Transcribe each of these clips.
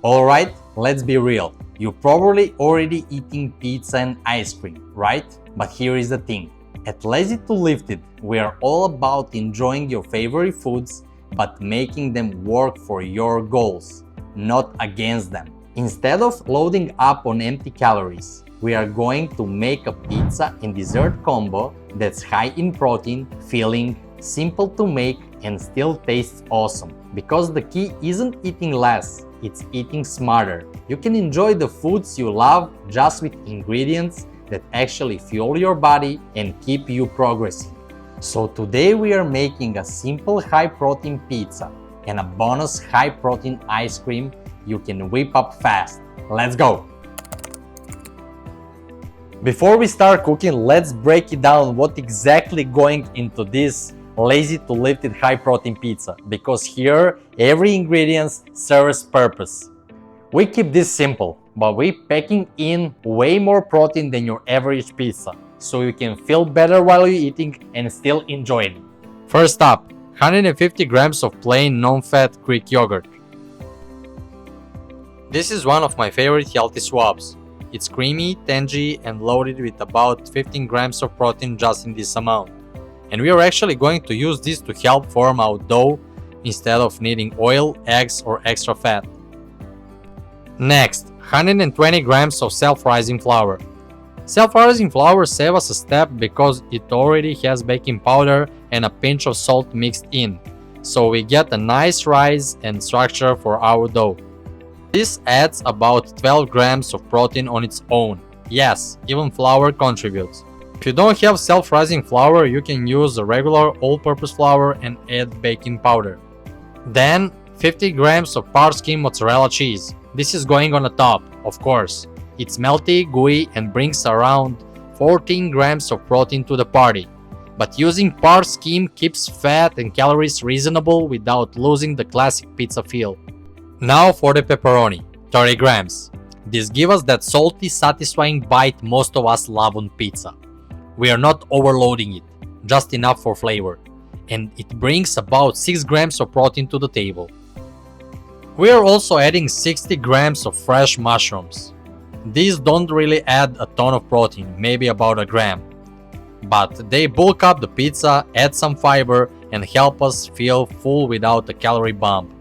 Alright, let's be real. You're probably already eating pizza and ice cream, right? But here is the thing. At Lazy to Lift It, we are all about enjoying your favorite foods, but making them work for your goals, not against them. Instead of loading up on empty calories, we are going to make a pizza and dessert combo that's high in protein, filling, simple to make, and still tastes awesome. Because the key isn't eating less, it's eating smarter. You can enjoy the foods you love just with ingredients that actually fuel your body and keep you progressing. So today we are making a simple high-protein pizza and a bonus high-protein ice cream you can whip up fast. Let's go! Before we start cooking, let's break it down what exactly going into this Lazy to Lift It high-protein pizza, because here every ingredient serves purpose. We keep this simple, but we're packing in way more protein than your average pizza, so you can feel better while you're eating and still enjoy it. First up, 150 grams of plain non-fat Greek yogurt. This is one of my favorite healthy swaps. It's creamy, tangy, and loaded with about 15 grams of protein just in this amount. And we are actually going to use this to help form our dough instead of needing oil, eggs, or extra fat. Next, 120 grams of self-rising flour. Self-rising flour saves us a step because it already has baking powder and a pinch of salt mixed in, so we get a nice rise and structure for our dough. This adds about 12 grams of protein on its own. Yes, even flour contributes. If you don't have self-rising flour, you can use a regular all-purpose flour and add baking powder. Then, 50 grams of part-skim mozzarella cheese. This is going on the top, of course. It's melty, gooey, and brings around 14 grams of protein to the party. But using part-skim keeps fat and calories reasonable without losing the classic pizza feel. Now for the pepperoni, 30 grams. This gives us that salty, satisfying bite most of us love on pizza. We are not overloading it, just enough for flavor, and it brings about 6 grams of protein to the table. We are also adding 60 grams of fresh mushrooms. These don't really add a ton of protein, maybe about a gram, but they bulk up the pizza, add some fiber, and help us feel full without a calorie bump.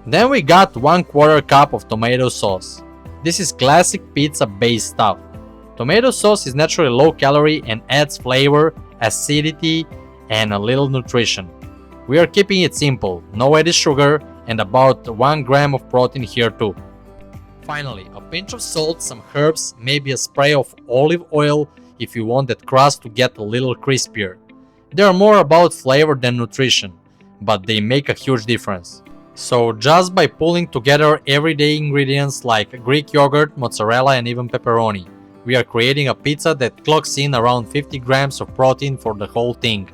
Then we got 1/4 cup of tomato sauce. This is classic pizza based stuff. Tomato sauce is naturally low calorie and adds flavor, acidity, and a little nutrition. We are keeping it simple, no added sugar, and about 1 gram of protein here too. Finally, a pinch of salt, some herbs, maybe a spray of olive oil if you want that crust to get a little crispier. They are more about flavor than nutrition, but they make a huge difference. So just by pulling together everyday ingredients like Greek yogurt, mozzarella, and even pepperoni, we are creating a pizza that clocks in around 50 grams of protein for the whole thing.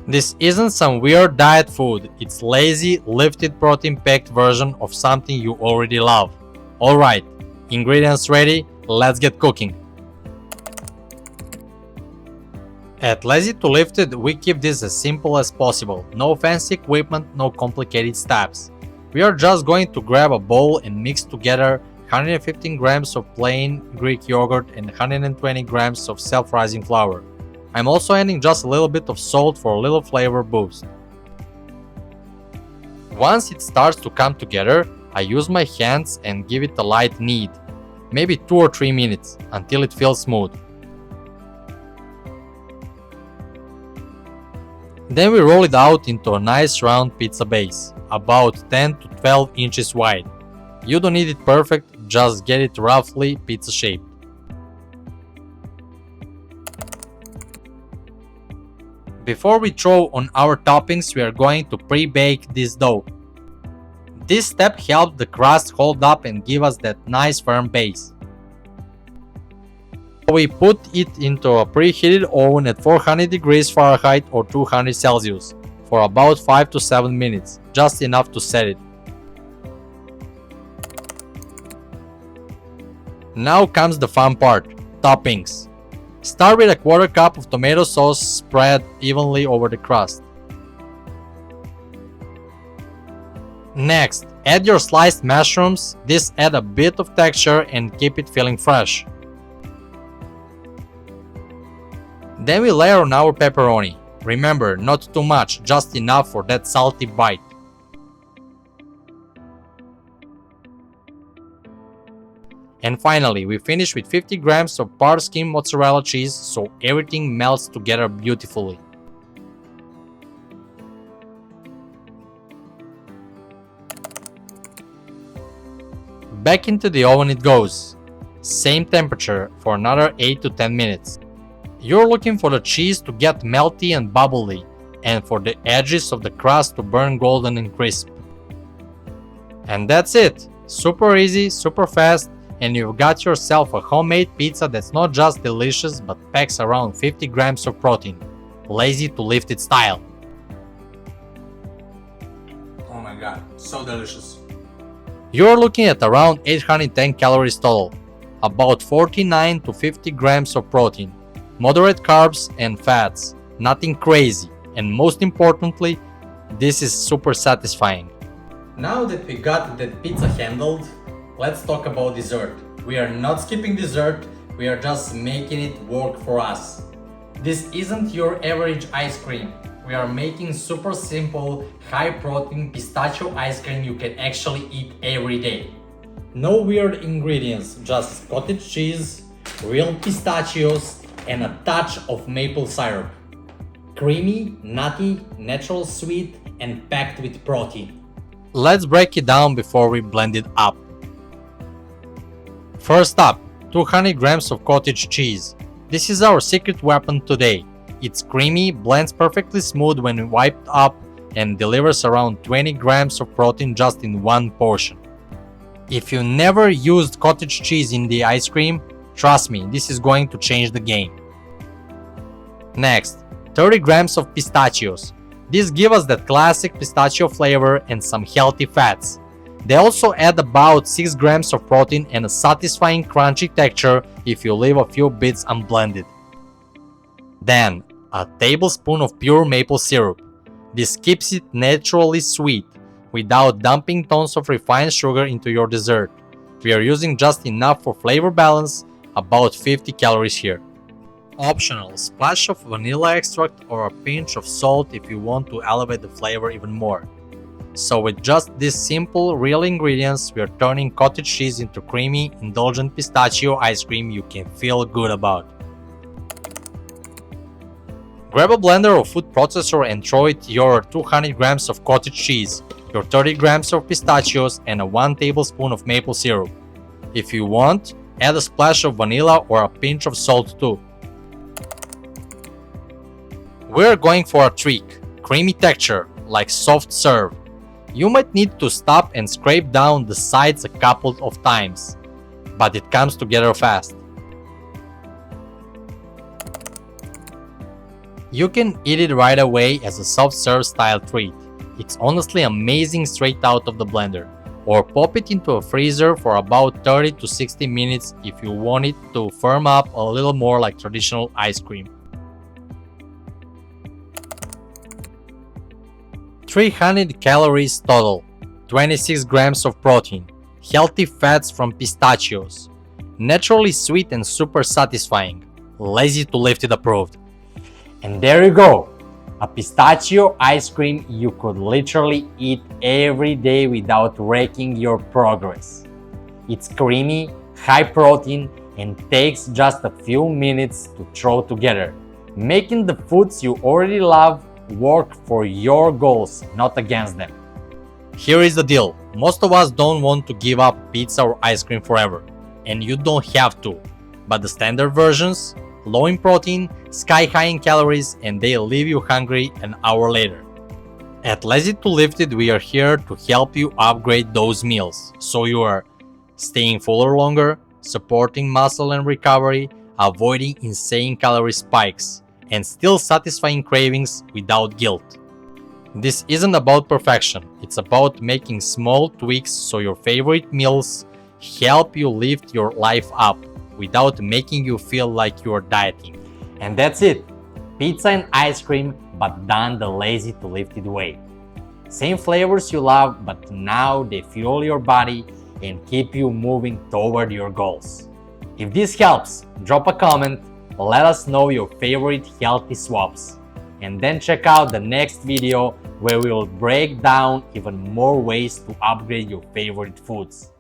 This isn't some weird diet food, it's lazy, lifted protein-packed version of something you already love. Alright, ingredients ready, let's get cooking. At Lazy to Lift It, we keep this as simple as possible. No fancy equipment, no complicated steps. We are just going to grab a bowl and mix together 115 grams of plain Greek yogurt and 120 grams of self-rising flour. I'm also adding just a little bit of salt for a little flavor boost. Once it starts to come together, I use my hands and give it a light knead, maybe 2 or 3 minutes, until it feels smooth. Then we roll it out into a nice round pizza base, about 10 to 12 inches wide. You don't need it perfect, just get it roughly pizza shaped. Before we throw on our toppings, we are going to pre-bake this dough. This step helps the crust hold up and give us that nice firm base. We put it into a preheated oven at 400 degrees Fahrenheit or 200 Celsius for about 5 to 7 minutes, just enough to set it. Now comes the fun part, toppings. Start with a 1/4 cup of tomato sauce spread evenly over the crust. Next, add your sliced mushrooms. This add a bit of texture and keep it feeling fresh. Then we layer on our pepperoni. Remember, not too much, just enough for that salty bite. And finally, we finish with 50 grams of part-skim mozzarella cheese so everything melts together beautifully. Back into the oven it goes. Same temperature for another 8 to 10 minutes. You're looking for the cheese to get melty and bubbly, and for the edges of the crust to burn golden and crisp. And that's it! Super easy, super fast, and you've got yourself a homemade pizza that's not just delicious but packs around 50 grams of protein. Lazy to lift it style. Oh my god, so delicious. You're looking at around 810 calories total, about 49 to 50 grams of protein, moderate carbs and fats, nothing crazy, and most importantly, this is super satisfying. Now that we got that pizza handled, let's talk about dessert. We are not skipping dessert, we are just making it work for us. This isn't your average ice cream. We are making super simple, high protein pistachio ice cream you can actually eat every day. No weird ingredients, just cottage cheese, real pistachios, and a touch of maple syrup. Creamy, nutty, natural sweet, and packed with protein. Let's break it down before we blend it up. First up, 200 grams of cottage cheese. This is our secret weapon today. It's creamy, blends perfectly smooth when wiped up, and delivers around 20 grams of protein just in one portion. If you never used cottage cheese in the ice cream, trust me, this is going to change the game. Next, 30 grams of pistachios. These give us that classic pistachio flavor and some healthy fats. They also add about 6 grams of protein and a satisfying crunchy texture if you leave a few bits unblended. Then, a tablespoon of pure maple syrup. This keeps it naturally sweet, without dumping tons of refined sugar into your dessert. We are using just enough for flavor balance, about 50 calories here. Optional, splash of vanilla extract or a pinch of salt if you want to elevate the flavor even more. So with just these simple, real ingredients, we are turning cottage cheese into creamy, indulgent pistachio ice cream you can feel good about. Grab a blender or food processor and throw it your 200 grams of cottage cheese, your 30 grams of pistachios, and a 1 tablespoon of maple syrup. If you want, add a splash of vanilla or a pinch of salt too. We're going for a treat, creamy texture, like soft serve. You might need to stop and scrape down the sides a couple of times, but it comes together fast. You can eat it right away as a soft-serve style treat. It's honestly amazing straight out of the blender. Or pop it into a freezer for about 30 to 60 minutes if you want it to firm up a little more like traditional ice cream. 300 calories total, 26 grams of protein, healthy fats from pistachios, naturally sweet and super satisfying, lazy to lift it approved. And there you go, a pistachio ice cream you could literally eat every day without wrecking your progress. It's creamy, high protein, and takes just a few minutes to throw together, making the foods you already love work for your goals, not against them. Here is the deal, most of us don't want to give up pizza or ice cream forever, and you don't have to, but the standard versions, low in protein, sky high in calories, and they leave you hungry an hour later. At Lazy to Lift It, we are here to help you upgrade those meals, so you are staying fuller longer, supporting muscle and recovery, avoiding insane calorie spikes, and still satisfying cravings without guilt. This isn't about perfection, it's about making small tweaks so your favorite meals help you lift your life up without making you feel like you are dieting. And that's it! Pizza and ice cream, but done the Lazy to Lift It way. Same flavors you love, but now they fuel your body and keep you moving toward your goals. If this helps, drop a comment, let us know your favorite healthy swaps, and then check out the next video where we will break down even more ways to upgrade your favorite foods.